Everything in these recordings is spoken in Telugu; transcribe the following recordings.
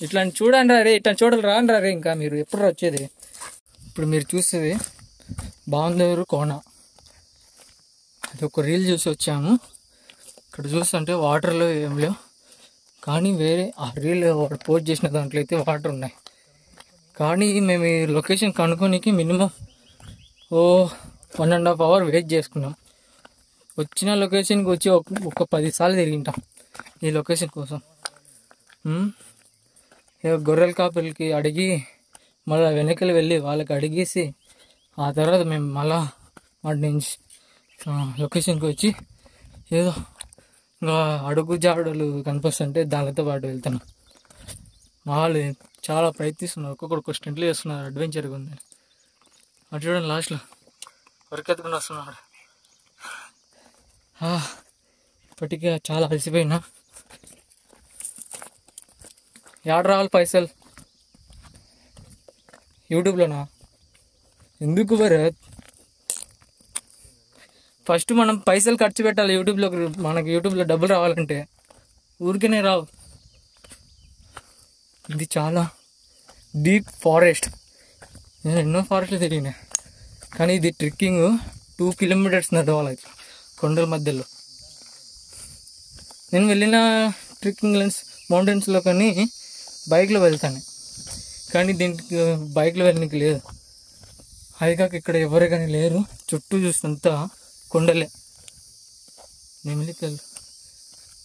ఇట్లాంటి చూడండి రే, ఇట్లా చూడాలి రాండి రే. ఇంకా మీరు ఎప్పుడు వచ్చేది? ఇప్పుడు మీరు చూసేది బాందూరు కోన. అది ఒక రీల్ చూసి వచ్చాము. ఇక్కడ చూస్తుంటే వాటర్లో ఏం లేవు, కానీ వేరే ఆ రీల్ పోస్ట్ చేసిన దాంట్లో అయితే వాటర్ ఉన్నాయి. కానీ మేము ఈ లొకేషన్ కనుక్కోనికి మినిమం 1.5 hours వెయిట్ చేసుకున్నాం. వచ్చిన లొకేషన్కి వచ్చి ఒక 10 సార్లు తిరిగింటాం ఈ లొకేషన్ కోసం. గొర్రెల కాపులకి అడిగి మళ్ళీ వెనకలు వెళ్ళి వాళ్ళకి అడిగేసి ఆ తర్వాత మేము మళ్ళా వాటి నుంచి లొకేషన్కి వచ్చి ఏదో ఇంకా అడుగు జాడలు కనిపిస్తుంటే దానితో పాటు వెళ్తున్నాం. వాళ్ళు చాలా ప్రయత్నిస్తున్నారు, ఒక్కొక్కడు స్టెంట్లు చేస్తున్నారు, అడ్వెంచర్గా ఉంది. అటు చూడండి లాస్ట్లో వరకెత్తుకుని వస్తున్నారు. ఇప్పటికే చాలా అలసిపోయినా. యాడ్ రావాలి పైసలు యూట్యూబ్లోనా? ఎందుకు భరత్? ఫస్ట్ మనం పైసలు ఖర్చు పెట్టాలి యూట్యూబ్లో. మనకి యూట్యూబ్లో డబ్బులు రావాలంటే ఊరికేనే రావు. ఇది చాలా డీప్ ఫారెస్ట్. నేను ఎన్నో ఫారెస్ట్లు తిరిగినా, కానీ ఇది ట్రెక్కింగ్ 2 kilometers నడవాలి కొండల మధ్యలో. నేను వెళ్ళిన ట్రెక్కింగ్ మౌంటైన్స్లో కానీ బైక్లో వెళ్తాను, కానీ దీనికి బైక్లో వెళ్ళడానికి లేదు. అది కాక ఇక్కడ ఎవరే కానీ లేరు, చుట్టూ చూసినంతా కొండలే. నెమిలికలు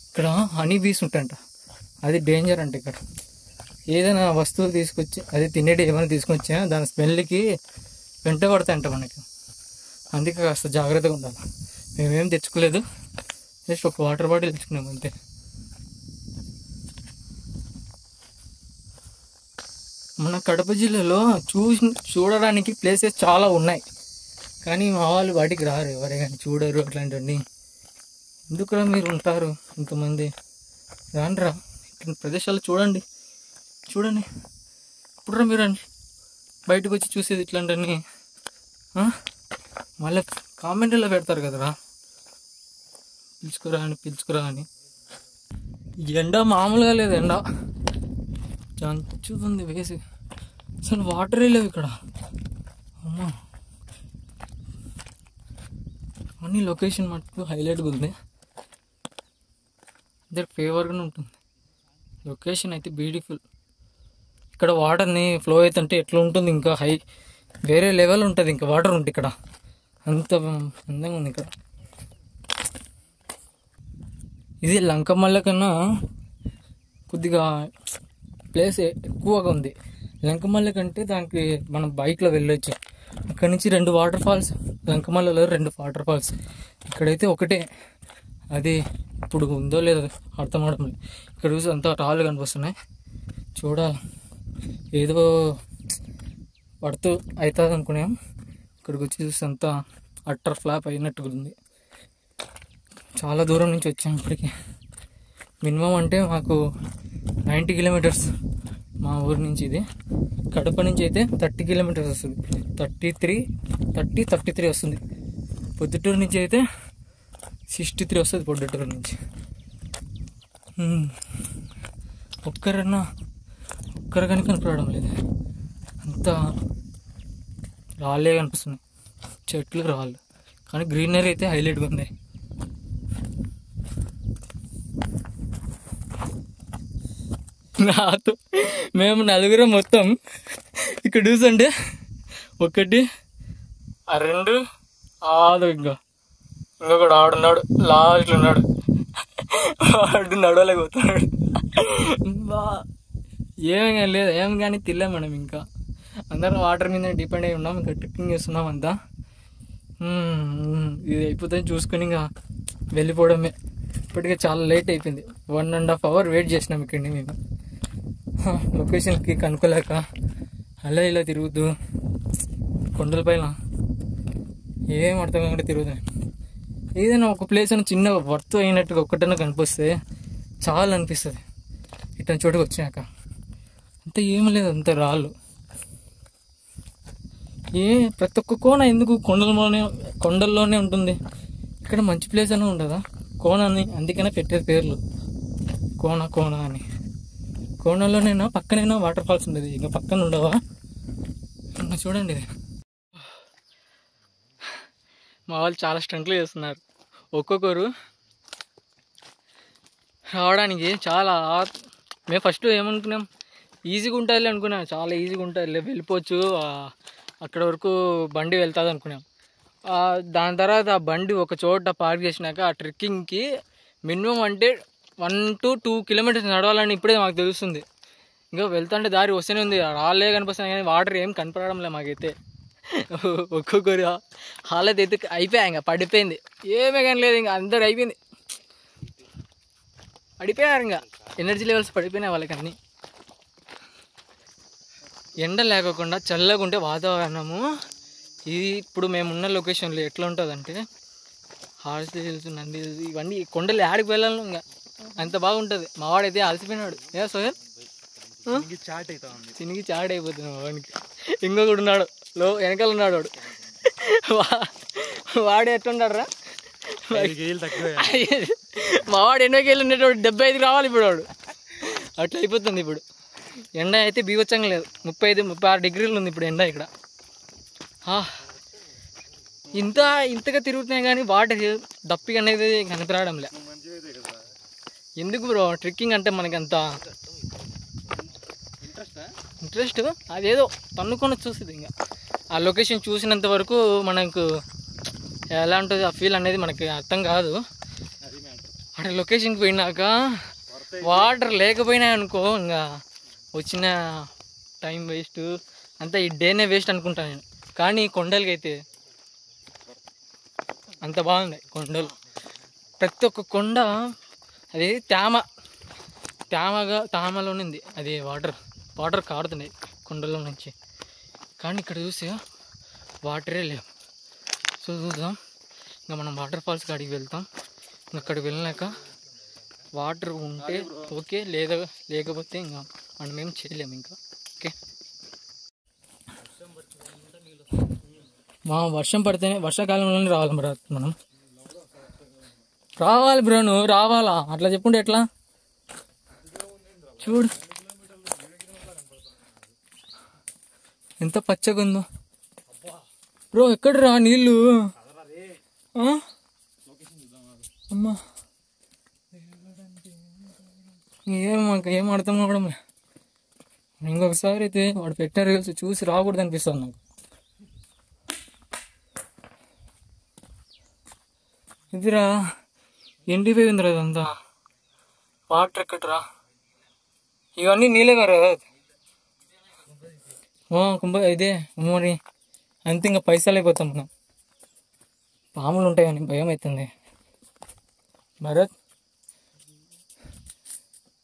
ఇక్కడ హనీ బీస్ ఉంటాయంట, అది డేంజర్ అంట. ఇక్కడ ఏదైనా వస్తువు తీసుకొచ్చి అది తినేటి ఏమైనా తీసుకొచ్చా దాని స్మెల్కి వెంట పడతాయంట మనకి. అందుకే కాస్త జాగ్రత్తగా ఉండాలి. మేమేం తెచ్చుకోలేదు, జస్ట్ ఒక వాటర్ బాటిల్ తెచ్చుకున్నాము అంతే. మన కడప జిల్లాలో చూడడానికి ప్లేసెస్ చాలా ఉన్నాయి, కానీ మా వాళ్ళు వాటికి రారు, ఎవరే కానీ చూడరు అట్లాంటివన్నీ. ఎందుకురా మీరు ఉంటారు ఇంతమంది? రాండ్రా, ఇట్లాంటి ప్రదేశాలు చూడండి. ఇప్పుడురా మీరు బయటకు వచ్చి చూసేది ఇట్లాంటివన్నీ. మళ్ళీ కామెంట్లో పెడతారు కదరా పిలుచుకురా అని. ఎండ మామూలుగా లేదు, ఎండ చంచుతుంది వేసి. అసలు వాటరే లేవు ఇక్కడ. అమ్మా, అన్ని లొకేషన్ మటుకు హైలైట్గా ఉంది, అందరికి ఫేవర్గానే ఉంటుంది. లొకేషన్ అయితే బ్యూటిఫుల్. ఇక్కడ వాటర్ని ఫ్లో అవుతుంటే ఎట్లా ఉంటుంది, ఇంకా వేరే లెవెల్ ఉంటుంది. ఇంకా వాటర్ ఉంటుంది ఇక్కడ, అంత అందంగా ఉంది ఇక్కడ. ఇది లంకమల్ల కన్నా కొద్దిగా ప్లేస్ ఎక్కువగా ఉంది. లంకమల్ల కంటే దానికి మనం బైక్లో వెళ్ళొచ్చు. ఇక్కడ నుంచి 2 వాటర్ ఫాల్స్, లంకమల్లలో 2 వాటర్ ఫాల్స్. ఇక్కడైతే ఒకటే, అది ఇప్పుడు ఉందో లేదో అర్థం అవడం లేదు. ఇక్కడ చూసి అంతా రాళ్ళు కనిపిస్తున్నాయి, చూడాలి. ఏదో పడుతూ అవుతుంది అనుకున్నాం, ఇక్కడికి వచ్చి చూసి అంతా అట్టర్ ఫ్లాప్ అయినట్టుగా ఉంది. చాలా దూరం నుంచి వచ్చాం ఇప్పటికి. మినిమం అంటే మాకు 90 kilometers మా ఊరి నుంచి. ఇది కడప నుంచి అయితే 30 kilometers వస్తుంది, 33 వస్తుంది. పొద్దుటూరు నుంచి అయితే 63 వస్తుంది, పొద్దుటూరు నుంచి. ఒక్కరు కానీ కనపడడం లేదు, అంతా రాళ్ళే కనిపిస్తున్నాయి, చెట్లు రాళ్ళు. కానీ గ్రీనరీ అయితే హైలైట్గా ఉంది. నాతో మేము 4 మొత్తం ఇక్కడ చూసండి, 1 2 ఆదు, ఇంకొకడు ఆడున్నాడు, లాస్ట్లో ఉన్నాడు, వాడు నడవలేకపోతున్నాడు. ఏమీ లేదు, ఏం కానీ తినలేం మనం. ఇంకా అందరం వాటర్ మీద డిపెండ్ అయి ఉన్నాం, ఇంకా ట్రెక్కింగ్ చేస్తున్నాం అంతా. ఇది అయిపోతుంది చూసుకొని ఇంకా వెళ్ళిపోవడమే. ఇప్పటికే చాలా లేట్ అయిపోయింది, 1.5 hours వెయిట్ చేసినాం ఇక్కడిని మేము. లొకేషన్కి కనుక్కోలేక అలా ఇలా తిరుగుతూ కొండల పైన ఏం అర్థం కాకుండా తిరుగుతాయి. ఏదైనా ఒక ప్లేస్ అని చిన్న వర్త్ అయినట్టుగా ఒక్కటన్నా కనిపిస్తే చాలా అనిపిస్తుంది. ఇట్లా చోటుకు వచ్చినాక అంత ఏమి లేదు, అంత రాళ్ళు. ప్రతి ఒక్క కోన ఎందుకు కొండల్లోనే ఉంటుంది? ఇక్కడ మంచి ప్లేస్ అని ఉండదా కోన అని? అందుకనే పెట్టేది పేర్లు కోన అని. కోనలోనైనా పక్కనైనా వాటర్ ఫాల్స్ ఉండేది, ఇంకా పక్కన ఉండవా? చూడండి మా వాళ్ళు చాలా స్టంట్లు చేస్తున్నారు. ఒక్కొక్కరు రావడానికి చాలా. మేము ఫస్ట్ ఏమనుకున్నాం, ఈజీగా ఉంటుంది అనుకున్నాం, చాలా ఈజీగా ఉంటుంది, వెళ్ళిపోవచ్చు అక్కడ వరకు బండి వెళ్తుంది అనుకున్నాం. దాని తర్వాత ఆ బండి ఒక చోట పార్క్ చేసినాక ఆ ట్రెక్కింగ్కి మినిమం అంటే 1 to 2 kilometers నడవాలని ఇప్పుడే మాకు తెలుస్తుంది. ఇంకా వెళ్తుంటే దారి వస్తూనే ఉంది, రాళ్ళే కనిపిస్తున్నాయి కానీ వాటర్ ఏం కనపడడంలే మాకైతే. ఒక్కొక్కరు హాలత్ అయితే అయిపోయాయి, ఇంకా పడిపోయింది, ఏమే కానీ లేదు, ఇంకా అందరు అయిపోయింది, పడిపోయారు, ఇంకా ఎనర్జీ లెవెల్స్ పడిపోయినాయి వాళ్ళకి అన్నీ. ఎండ లేకుండా చల్లగా ఉంటే వాతావరణము ఇది ఇప్పుడు మేమున్న లొకేషన్లో ఎట్లా ఉంటుందంటే, హార్స్ హిల్స్, నంది హిల్స్, ఇవన్నీ కొండలు ఆడికి వెళ్ళాలి, ఇంకా అంత బాగుంటుంది. మావాడైతే అలసిపోయినాడు. ఏ సోహెల్ చినిగి చాట్ అయిపోతుంది మా వాడికి. ఇంకొకడు ఉన్నాడు వెనకాల ఉన్నాడు, వాడు ఎట్లున్నాడు రా, మా వాడు 80 కేజీలు ఉండేటోడు 75 రావాలి ఇప్పుడు వాడు, అట్లా అయిపోతుంది. ఇప్పుడు ఎండ అయితే బీవచ్చంగా లేదు, 35-36 degrees ఉంది ఇప్పుడు ఎండ ఇక్కడ. ఇంతగా తిరుగుతున్నాయి కానీ వాటర్ దప్పిక అనేది కనిపించడంలే. ఎందుకు బ్రో ట్రెక్కింగ్ అంటే మనకి అంత ఇంట్రెస్ట్, అదేదో తన్నుకొని చూస్తుంది. ఇంకా ఆ లొకేషన్ చూసినంత వరకు మనకు ఎలా ఉంటుంది ఆ ఫీల్ అనేది మనకి అర్థం కాదు. అక్కడ లొకేషన్కి పోయినాక వాటర్ లేకపోయినాయి అనుకో, ఇంకా వచ్చిన టైం వేస్ట్ అంతా, ఈ డేనే వేస్ట్ అనుకుంటాను నేను. కానీ కొండలకి అయితే అంత బాగున్నాయి కొండలు. ప్రతి ఒక్క కొండ అది తామలోనే ఉంది, అది వాటర్ కారుతున్నాయి కొండలో నుంచి. కానీ ఇక్కడ చూస్తే వాటరే లేవు. సో చూద్దాం, ఇంకా మనం వాటర్ ఫాల్స్ కాడికి వెళ్తాం. అక్కడికి వెళ్ళినాక వాటర్ ఉంటే ఓకే, లేకపోతే ఇంకా మనం ఏం చేయలేము ఇంకా. ఓకే, వర్షం పడితేనే, వర్షాకాలంలోనే రావాలి బ్రో మనం. రావాలి బ్రో, నువ్వు రావాలా? అట్లా చెప్పుంటే ఎట్లా? చూడు ఎంత పచ్చగా ఉందో బ్రో. ఎక్కడ రా నీళ్ళు? అమ్మా ఏం అర్థం కావడం. ఇంకొకసారి అయితే వాడు పెట్టిన రీల్స్ చూసి రాకూడదు అనిపిస్తుంది నాకు. ఇదిరా ఎండిపోయిందిరా ఇదంతా, వాటర్ ఎక్కడరా? ఇవన్నీ నీళ్ళే కదా ఇదే మరి అంతే, ఇంకా పైసలు అయిపోతాం మనం. పాములు ఉంటాయి కానీ భయం అవుతుంది. భరత్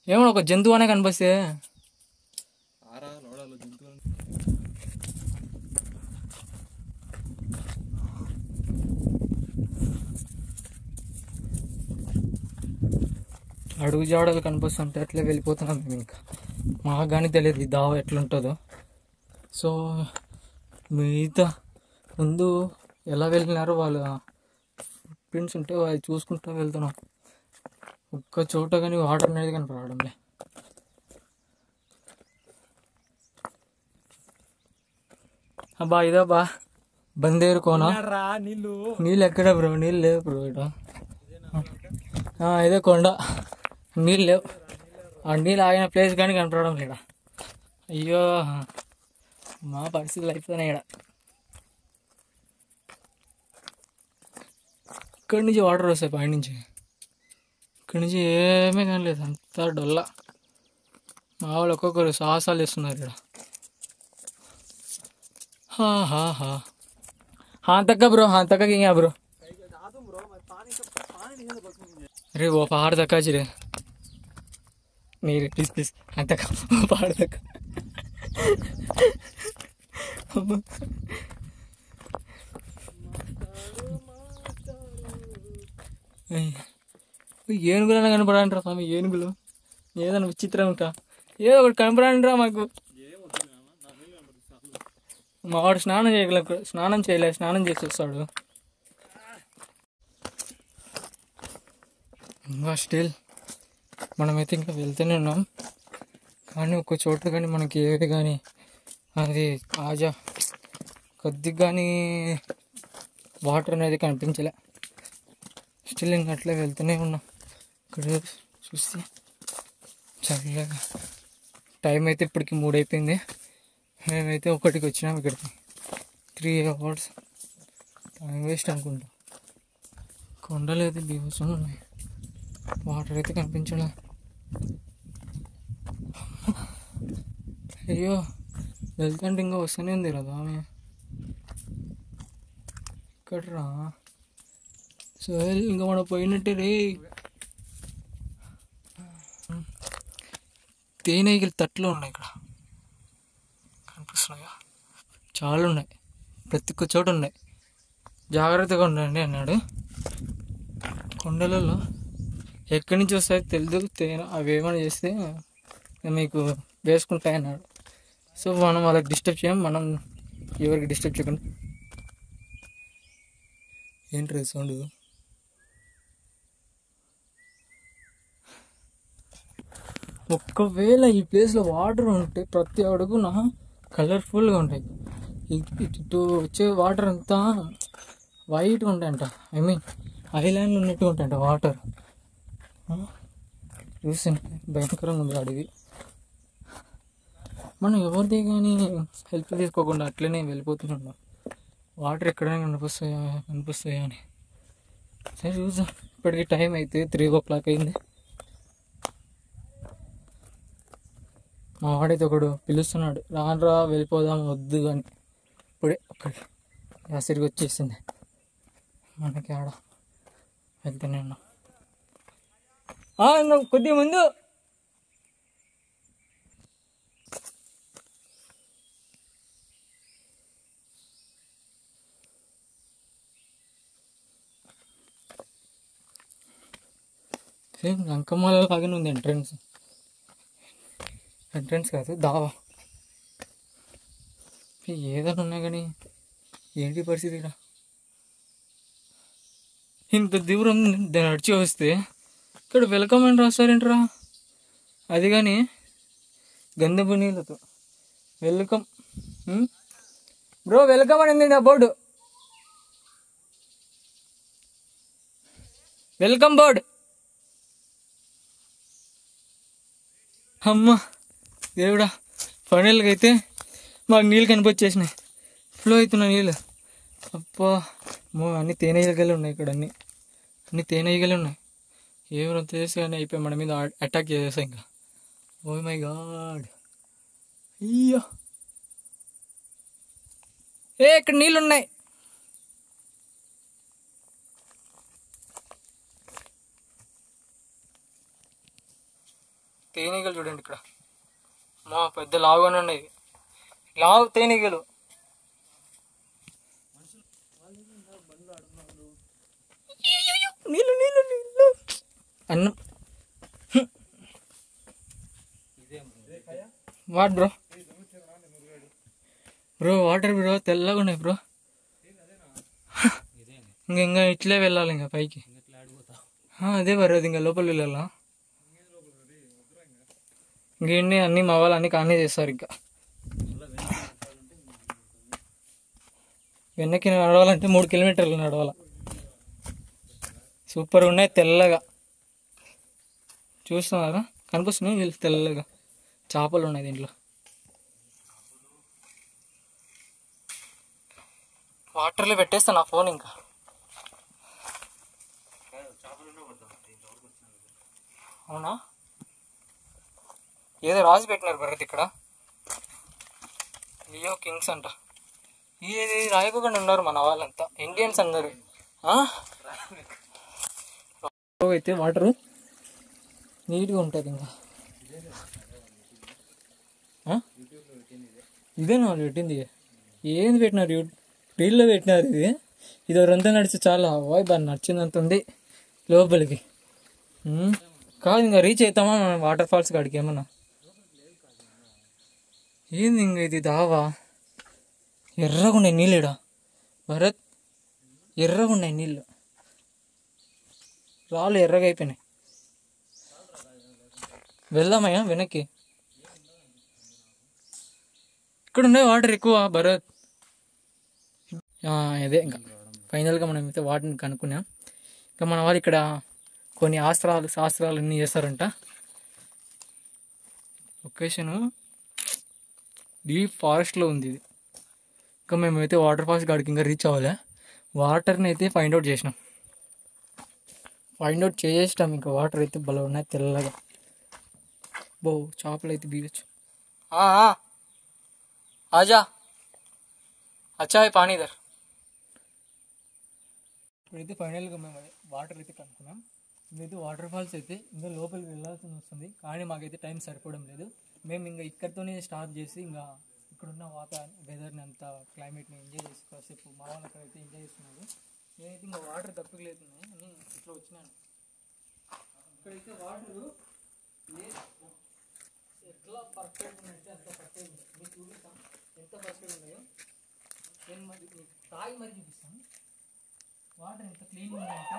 ఏమన్నా ఒక జంతువు అనే కనిపిస్తే అడుగు జాడలు కనిపిస్తుంటే అట్లే వెళ్ళిపోతున్నాం మేము. ఇంకా మాకు కానీ తెలియదు ఈ దావ ఎట్లుంటుందో. సో మిగతా ముందు ఎలా వెళ్ళినారో వాళ్ళ ప్రింట్స్ ఉంటే అవి చూసుకుంటూ వెళ్తున్నాం. ఒక్క చోట కానీ వాటర్ అనేది కనపడడంలే. అబ్బా ఇదబ్బా బందేరు కోన. నీళ్ళు ఎక్కడ బ్రో? నీళ్ళు లేవు బ్రో ఇక్కడ. ఇదే కొండ, నీళ్ళు లేవు. ఆ నీళ్ళు ఆగిన ప్లేస్ కానీ కనపడడం లేడా. అయ్యో మా పరిస్థితులు అయిపోతున్నాయి ఇక్కడ. ఇక్కడి నుంచి వాటర్ వస్తాయి పైనుంచి, ఇక్కడి నుంచి ఏమీ కానలేదు, అంతా డొల్ల. మా వాళ్ళు ఒక్కొక్కరు సాహసాలు చేస్తున్నారు ఇక్కడ. हाँ तक का ब्रो, हाँ तक का क्या ब्रो? अरे वो पहाड़ तक का रे नहीं रे, प्लीज प्लीज हाँ तक पहाड़ तक. ఏనుగులన్నా కనపడాలంటారా స్వామి? ఏనుగులు ఏదైనా విచిత్రం ఉంటా, ఏదో ఒకటి కనపడాలంటారా మాకు. మా వాడు స్నానం చేయలే, స్నానం చేసి వస్తాడు. ఇంకా స్టిల్ మనమైతే ఇంకా వెళ్తూనే ఉన్నాం. కానీ ఒక్క చోట కానీ మనకి ఏది కానీ అది ఆజా కొద్దిగా కానీ వాటర్ అనేది కనిపించలే. స్టిల్ ఇంకా అట్లే వెళ్తూనే ఉన్నాం. ఇక్కడ చూస్తే చల్లగా. టైం అయితే ఇప్పటికి 3 అయిపోయింది. మేమైతే 1కి వచ్చినాం ఇక్కడికి. 3 hours టైం వేస్ట్ అనుకుంటా. కొండలు అయితే బీభత్సంగా ఉన్నాయి. వాటర్ అయితే కనిపించలే. అయ్యో వెళ్తుంటే ఇంకా వస్తూనే ఉంది కదా ఆమె. ఇక్కడ రా సోహెల్, ఇంకా మనం పోయినట్టే రే. తేనెగలు తట్లు ఉన్నాయి ఇక్కడ, కనిపిస్తున్నాయా? చాలా ఉన్నాయి, ప్రతి ఒక్క చోట ఉన్నాయి. జాగ్రత్తగా ఉండండి అన్నాడు. కొండలలో ఎక్కడి నుంచి వస్తాయో తెలియదు, తేనె అవి ఏమైనా చేస్తే మీకు వేసుకుంటాయి అన్నాడు. సో మనం వాళ్ళకి డిస్టర్బ్ చేయం, మనం ఎవరికి డిస్టర్బ్ చేయకుండా. ఏంటి సౌండ్? ఒక్కవేళ ఈ ప్లేస్లో వాటర్ ఉంటే ప్రతి అడుగున కలర్ఫుల్గా ఉంటాయి. ఇటు వచ్చే వాటర్ అంతా వైట్గా ఉంటాయంట. ఐ మీన్ ఐలాండ్ ఉన్నట్టు ఉంటాయంట వాటర్. చూసి భయంకరంగా ఉంది అడిగి. మనం ఎవరిది కానీ హెల్ప్ తీసుకోకుండా అట్లనే వెళ్ళిపోతున్నాం. వాటర్ ఎక్కడైనా కనిపిస్తాయా అని. సరే చూద్దాం. ఇప్పటికి టైం అయితే 3 o'clock అయింది. మా వాడైతే ఒకడు పిలుస్తున్నాడు, రానరా వెళ్ళిపోదాం వద్దు అని. ఇప్పుడే అక్కడికి యాసిడ్కి వచ్చేసింది. మనకి ఆడ వెళ్తూనే ఉన్నాం. కొద్దిగా ముందు సేమ్ లంకమాల లాగానే ఉంది. ఎంట్రన్స్ కాదు, దావా. ఏదైనా ఉన్నాయి కానీ ఏంటి పరిస్థితి ఇక్కడ? ఇంత దూరం నడిచి వస్తే ఇక్కడ వెల్కమ్ అని రాస్తారేంట్రా? అది కానీ గంధపు నీళ్ళతో వెల్కమ్. బ్రో వెల్కమ్ అని ఉంది బోర్డు, వెల్కమ్ బోర్డ్. అమ్మ దేవుడా, ఫైనల్గా అయితే మాకు నీళ్ళు కనిపించేసినాయి. ఫ్లో అవుతున్న నీళ్ళు. అబ్బా అన్ని తేనెగలు ఉన్నాయి ఇక్కడ. అన్ని తేనెగలు ఉన్నాయి. ఏమైనా చేసి కానీ అయిపోయి మన మీద అటాక్ చేసేసాయి ఇంకా. Oh my god. అయ్యో ఇక్కడ నీళ్ళు ఉన్నాయి. తేనెగలు చూడండి ఇక్కడ. మా పెద్ద లావుగానే ఉన్నాయి, లావు తేనెగలు. నీళ్ళు నీళ్ళు నీళ్ళు అన్నం. What bro? వాటర్ బ్రో తెల్లగా ఉన్నాయి బ్రో. ఇంకా ఇట్లే వెళ్ళాలి ఇంకా పైకి. అదే బర్రోది, ఇంకా లోపల వెళ్ళాలా? ఇంకేంటి అన్నీ మా వాళ్ళు అన్నీ కానే చేస్తారు. ఇంకా వెనక్కి నడవాలంటే 3 kilometers నడవాల. సూపర్గా ఉన్నాయి, తెల్లగా చూస్తున్నారా? కనిపిస్తున్నాయి వీళ్ళు తెల్లగా. చేపలు ఉన్నాయి దీంట్లో. వాటర్లో పెట్టేస్తా నా ఫోన్. ఇంకా అవునా? ఏదో రాసి పెట్టినారు భరత్ ఇక్కడ, లియో కింగ్స్ అంట. ఇది రాయకుండా ఉన్నారు మన వాళ్ళంతా, ఇండియన్స్ అందరు. అయితే వాటరు నీట్గా ఉంటుంది. ఇంకా ఇదేనా వాళ్ళు పెట్టింది? ఏంది పెట్టినారు? రీల్లో పెట్టినారు. ఇది ఎవరంతా నడిచి చాలా అవాయి బాగా నచ్చిందంత ఉంది లోపలికి. కాదు ఇంకా రీచ్ అవుతామా మనం వాటర్ ఫాల్స్ కాడికి? ఏమన్నా ఏంది ఇంక ఇది దావా? ఎర్రగా ఉన్నాయి నీళ్ళు ఇడా భరత్, ఎర్రగా ఉన్నాయి నీళ్ళు. రాళ్ళు ఎర్రగా అయిపోయినాయి. వెళ్దామయ్యా వెనక్కి. ఇక్కడ ఉన్నాయి వాటర్ ఎక్కువ భరత్. అదే ఇంకా ఫైనల్గా మనం అయితే వాటిని కనుక్కున్నాం. ఇంకా మన వాళ్ళు ఇక్కడ కొన్ని శాస్త్రాలు అన్నీ చేస్తారంట. లొకేషను డీప్ ఫారెస్ట్లో ఉంది ఇది. ఇంకా మేమైతే వాటర్ ఫాల్స్ కాడికి ఇంకా రీచ్ అవ్వాలి. వాటర్ని అయితే ఫైండ్ అవుట్ చేసినాం. ఇంకా వాటర్ అయితే భలే ఉన్నాయి తెల్లగా. చేపలు అయితే బీవచ్చు. ఆజా అచ్చా పానీ దర్. ఇప్పుడైతే ఫైనల్గా మేము వాటర్ అయితే కనుక్కున్నాం. ఇదైతే వాటర్ ఫాల్స్ అయితే ఇంకా లోపలికి వెళ్ళాల్సి వస్తుంది, కానీ మాకైతే టైం సరిపోవడం లేదు. మేము ఇంకా ఇక్కడితోనే స్టాప్ చేసి ఇంకా ఇక్కడున్న వెదర్ని అంతా క్లైమేట్ని ఎంజాయ్ చేసి కాసేపు మా వాళ్ళు అక్కడైతే ఎంజాయ్ చేస్తున్నారు. నేనైతే ఇంకా వాటర్ తప్పలేతున్నాయి అని ఇట్లా వచ్చినాను. ఇక్కడైతే వాటర్ ఎట్లా పర్ఫెక్ట్ ఉన్నాయంటే అంత పర్ఫెక్ట్ ఉంది. మీకు చూపిస్తాం ఎంత పర్ఫెక్ట్ ఉన్నాయో. నేను మరి మీకు తాగి మరి చూపిస్తాను వాటర్ ఎంత క్లీన్ ఉన్నాయంటే.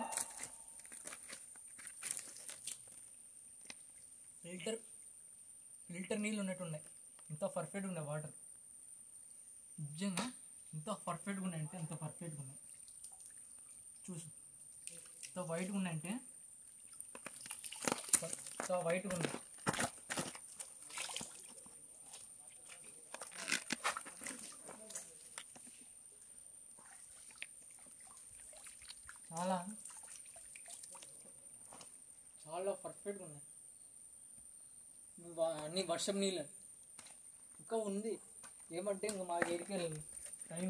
ఫిల్టర్ నీళ్ళు ఉన్నట్టున్నాయి. ఎంత పర్ఫెక్ట్గా ఉన్నాయి వాటర్. నిజంగా ఎంత పర్ఫెక్ట్గా ఉన్నాయంటే ఎంత పర్ఫెక్ట్గా ఉన్నాయి. చూసు ఎంత వైట్గా ఉన్నాయంటే ఎంత వైట్గా ఉన్నాయి. చాలా చాలా పర్ఫెక్ట్గా ఉన్నాయి. అన్ని వర్షం నీళ్ళు ఇంకా ఉంది. ఏమంటే ఇంకా మా ఏరికే టైం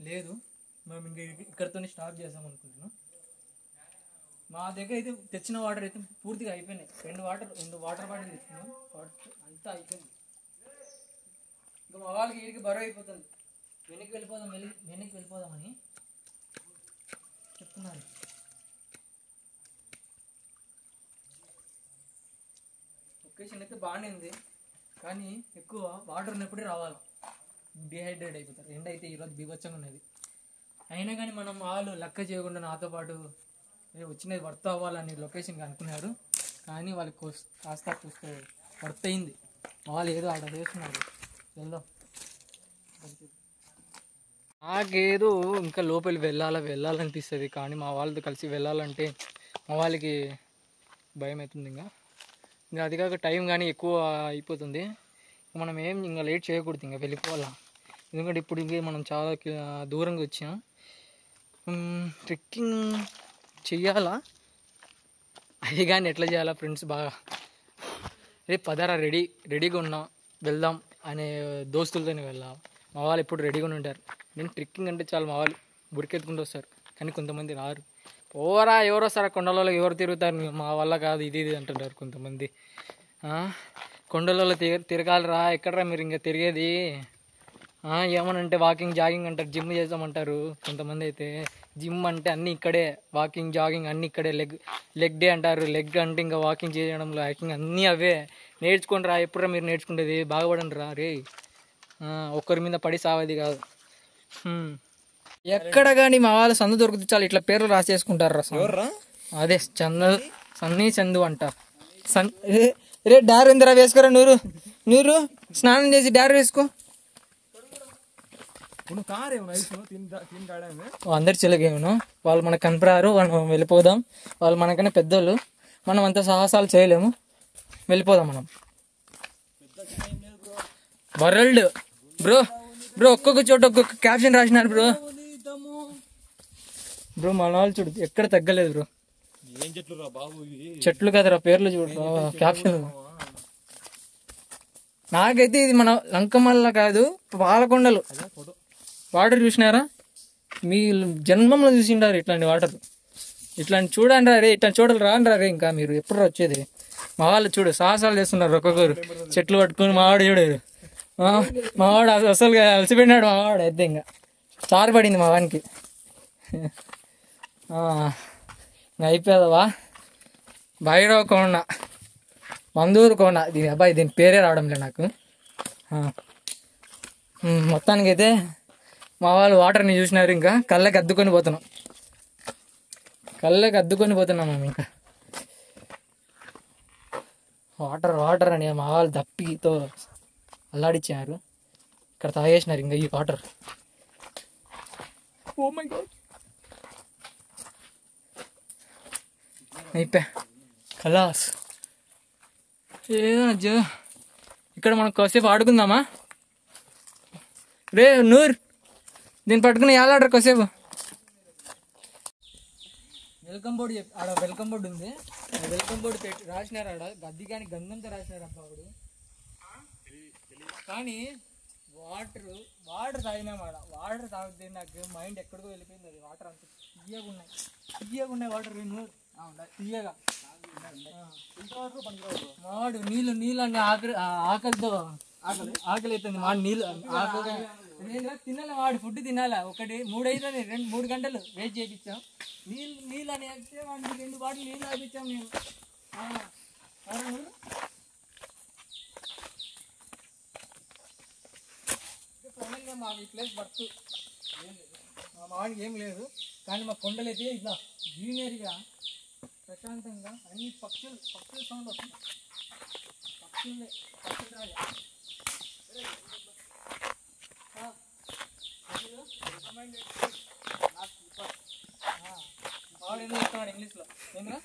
లేదు, మేము ఇంకా ఇక్కడితోనే స్టాప్ చేద్దాం అనుకుంటున్నాం. మా దగ్గర అయితే తెచ్చిన వాటర్ అయితే పూర్తిగా అయిపోయినాయి. రెండు వాటర్ బాటిల్ తెచ్చినాం, అంతా అయిపోయింది. ఇంకా మా వాళ్ళకి ఏరికి బరువు అయిపోతుంది. వెనక్కి వెళ్ళిపోదామని చెప్తున్నారు. లొకేషన్ అయితే బాగానే ఉంది, కానీ ఎక్కువ వాటర్ ఉన్నప్పుడే రావాలి, డిహైడ్రేట్ అయిపోతారు. ఎండ అయితే ఈరోజు బీభత్సంగా ఉన్నది. అయినా కానీ మనం వాళ్ళు లెక్క చేయకుండా నాతో పాటు వచ్చినది వర్త్ అవ్వాలని లొకేషన్కి అనుకున్నారు. కానీ వాళ్ళకి కాస్త చూస్తే వర్త్ అయింది. వాళ్ళు ఏదో అక్కడ చేస్తున్నారు. వెళ్దాం. నాకేదో ఇంకా లోపలి వెళ్ళాలనిపిస్తుంది, కానీ మా వాళ్ళతో కలిసి వెళ్ళాలంటే మా వాళ్ళకి భయం అవుతుంది. ఇంకా అది కాక టైం కానీ ఎక్కువ అయిపోతుంది. మనం ఇంకా లేట్ చేయకూడదు, ఇంకా వెళ్ళిపోవాలా. ఎందుకంటే ఇప్పుడు ఇంకే మనం చాలా దూరంగా వచ్చాం. ట్రెక్కింగ్ చెయ్యాలా, అది కానీ ఎట్లా చేయాలా ఫ్రెండ్స్ బాగా రేపు పదరా రెడీగా ఉన్నాం వెళ్దాం అనే దోస్తులతోనే వెళ్ళాం. మా వాళ్ళు ఎప్పుడు రెడీగానే ఉంటారు. నేను ట్రెక్కింగ్ అంటే చాలా మా వాళ్ళు బురికెత్తుకుంటూ వస్తారు, కానీ కొంతమంది రారు. పోరా ఎవరు వస్తారు కొండలలో, ఎవరు తిరుగుతారు, మా వల్ల కాదు ఇది అంటుంటారు కొంతమంది. కొండలలో తిరగాలరా, ఎక్కడరా మీరు ఇంకా తిరిగేది, ఏమనంటే వాకింగ్ జాగింగ్ అంటారు, జిమ్ చేద్దామంటారు. కొంతమంది అయితే జిమ్ అంటే అన్నీ ఇక్కడే, వాకింగ్ జాగింగ్ అన్నీ ఇక్కడే, లెగ్ డే అంటారు. లెగ్ అంటే ఇంకా వాకింగ్ చేయడంలో వాకింగ్ అన్నీ అవే. నేర్చుకోండి రా, ఎప్పుడురా మీరు నేర్చుకుంటేది, బాగుపడండి రా రే. ఒక్కరి మీద పడి సావది కాదు. ఎక్కడ కానీ మా వాళ్ళు సందు దొరుకుతుంది చాలు ఇట్లా పేర్లు రాసేసుకుంటారు రా. అదే సన్నీ చందు అంట. రే డారు ఎందరా వేసుకోరా, నూరు స్నానం చేసి డారు వేసుకో. అందరు చిలకేమను వాళ్ళు మనకు కనపరారు, మనం వెళ్ళిపోదాం. వాళ్ళు మనకన్నా పెద్దోళ్ళు, మనం అంత సాహసాలు చేయలేము, వెళ్ళిపోదాం మనం. వరల్డ్ బ్రో ఒక్కొక్క చోట ఒక్కొక్క క్యాప్షన్ రాసినారు బ్రో మన వాళ్ళు చూడు ఎక్కడ తగ్గలేదు బ్రో. చెట్లు కదరా, పేర్లు చూడు క్యాప్షన్. నాకైతే ఇది మన లంకమల్ల కాదు, పాలకొండలు వాటర్ చూసినారా, మీ జన్మంలో చూసిండారు ఇట్లాంటి వాటర్. ఇట్లాంటి చూడండి రా రే, ఇట్లాంటి చూడాలి రాండి రే. ఇంకా మీరు ఎప్పుడు వచ్చేది. మా వాళ్ళు చూడు సాహసాలు చేస్తున్నారు ఒక్కొక్కరు, చెట్లు పట్టుకుని. మావాడు చూడరు, మావాడు అసలు అలసిపోయినాడు. మావాడు అయితే ఇంకా చారు పడింది మా వానికి. అయిపోయావా భైరవ కొండ, మందూరు కొండ, దీని అబ్బాయి దీని పేరే రావడంలే నాకు. మొత్తానికైతే మా వాళ్ళు వాటర్ని చూసినారు, ఇంకా కళ్ళకి అద్దుకొని పోతున్నాం మేము. ఇంకా వాటర్ అని మా వాళ్ళు దప్పితో అల్లాడిచ్చారు. ఇక్కడ తాగేసినారు ఇంకా ఈ వాటర్. ఓ మై గాడ్, అయిపోయా ఖలాస్. ఏదో ఇక్కడ మనం కాసేపు ఆడుకుందామా? రే నూర్, దీన్ని పట్టుకుని ఏలాడరు కాసేపు. వెల్కమ్ బోర్డు ఆడ వెల్కమ్ బోర్డు ఉంది. వెల్కమ్ బోర్డు పెట్టి రాసినారు ఆడ గద్ది కానీ గంధంతో రాసినారు అబ్బా వాడు. కానీ వాటర్ తాగినామాడ. వాటర్ తాగితే నాకు మైండ్ ఎక్కడికో వెళ్ళిపోయింది. అది వాటర్ అంత తీయగా ఉన్నాయి వాటర్. తీయగా మాడు నీళ్ళు అన్ని ఆకలితో ఆకలి అవుతుంది. మాడు నీళ్ళు ఆకలి తినాలి. వాడు ఫుడ్ తినాలా. 3 అవుతుంది. 3 గంటలు వెయిట్ చేయించాం. నీళ్ళు అని వేస్తే వాడికి 2 బాటిల్ నీళ్ళు తాగించాం మేము. ఫైనల్గా మాకు ఈ ప్లేస్ వర్త్ ఏం లేదు. మా మావాడికి ఏం లేదు. కానీ మా కొండలు అయితే ఇట్లా గ్రీనరీగా ప్రశాంతంగా అన్ని పక్షులు సౌండ్ వస్తుంది. పక్షులు రాజా వాడు ఏదో చెప్తున్నాడు ఇంగ్లీష్లో. ఏమరా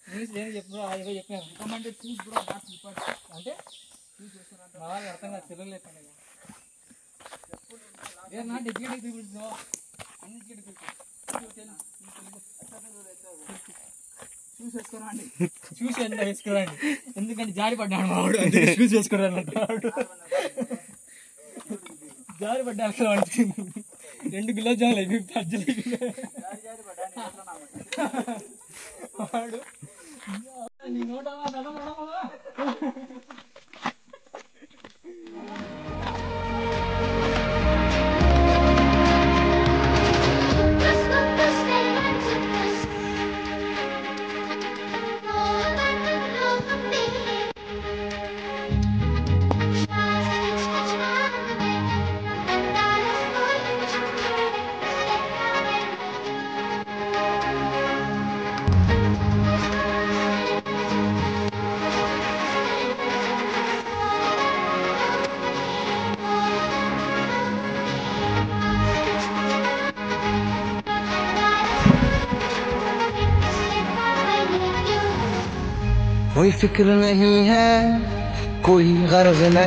ఇంగ్లీష్లో ఏం చెప్పు చెప్పాను. Recommended shoes bro not slipper అంటే మా వాళ్ళకి అర్థం కాదు. తెలుగులో చెప్పండి. Not educated peoples no uneducated people. చూసి ఎంత వేసుకోరండి. ఎందుకంటే జారి పడ్డాడు మా వాడు. చూసి వేసుకోరాడు. జారి పడ్డాడు. 2 గులాబ్ జాములు అయిపోయి వాడు నీ నోట कोई फिक्र नहीं है, कोई गर्ज नहीं।